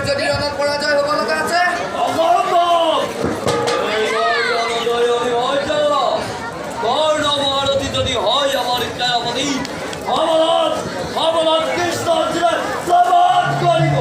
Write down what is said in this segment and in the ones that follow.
যদি ৰণত পৰাজয় হ'ব লগা আছে কৰ্ণমহাৰথী যদি হয় আমাৰ ইচ্ছাপতি সবলত কৃষ্ণ কৰিব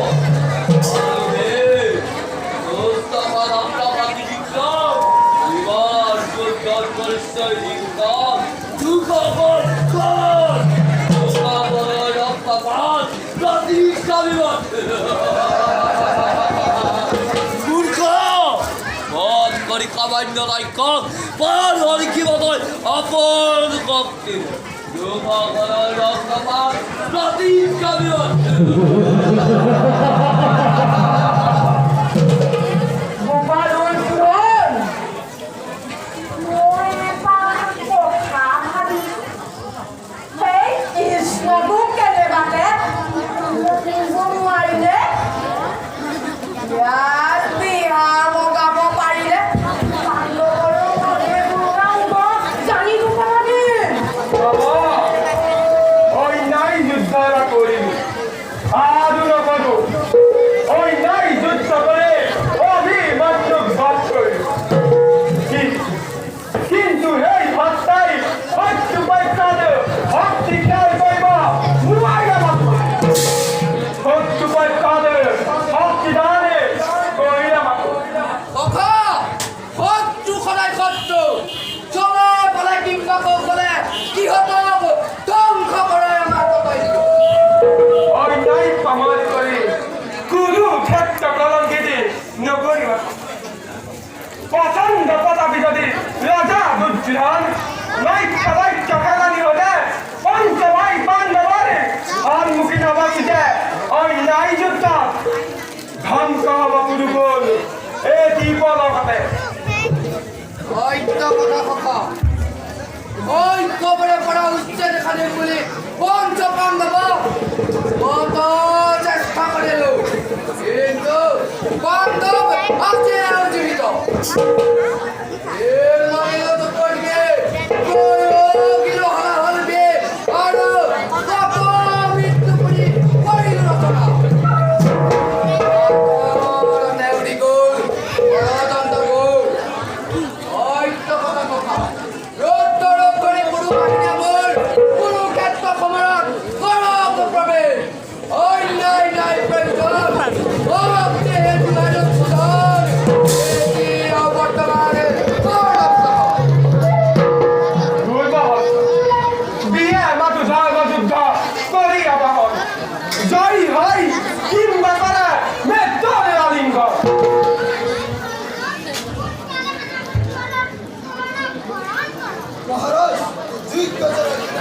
সামান্য ৰাক্ষস পাৰ হৰিকিবলৈ আপন শক্তি যুৱকসকলৰ ৰক্তপাত প্ৰতিষ্ঠাপিত পছন্দ পদাবি যদি রাজা দুর্যোধন নৈক্য খেলানি হলে পঞ্চমাই পাণ্ডবরে সম্মুখী নবাসিতে অন্যায় যুদ্ধ ধ্বংস হব কুরুকুল এটি বলকতে ঐক্যবরে পড়া উচ্ছেদ খানে বলে পঞ্চ পাণ্ডব কত চেষ্টা করিল কিন্তু পাণ্ডব আছে জীবিত এর মাইল তো পড়বে গিলো হালা হলবে আর কত মৃত্যু করি করিল রচনা নেউরি গোল গণতন্ত্র গোল ঐক্য কথা কথা রোদ্দর করে গুরু বাহিনী বল কুরুক্ষেত্র সমরণ করব প্রবেশ ওই নাই নাই প্রয়োজন ভক্তি হেতু আয়োজন সুধর এটি অবর্তমানে বিয়ে মাতু যুদ্ধ করি আবাহন জয়ী হয় কিংবা করে মৃত্যুরে আলিঙ্গ মহারাজ যুদ্ধ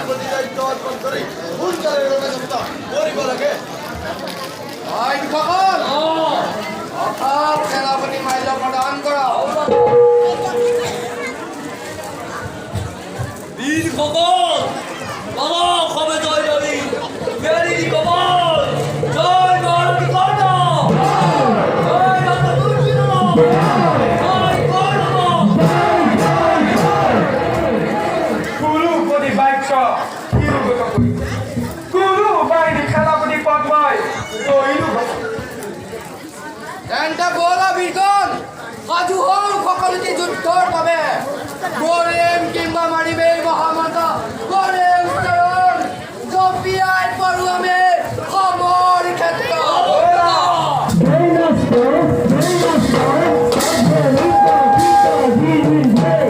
প্রতি দায়িত্ব অর্পণ করে ভুলকারের রণযাত্রা করিব লাগে আইন কখন অর্থাৎ সেনাপতি মাইল প্রদান করা বীর খবর বলো কবে জয় রবি মেরি খবর জয় ভারত কর্ণ জয় রাজা দুর্যোধন জয় কর্ণ কুরুপতি বাক্য কিরুগত করি কুরু বাহিনী খেলাপতি পদ্ময় দৈরু তেন্তে বলা বীরগণ সাজু হও সকলোটি যুদ্ধৰ বাবে কৰিম কিংবা মাৰিবে মহামন্ত্ৰ কৰে উত্তৰণ জপিয়াই পৰো আমি সমৰ ক্ষেত্ৰ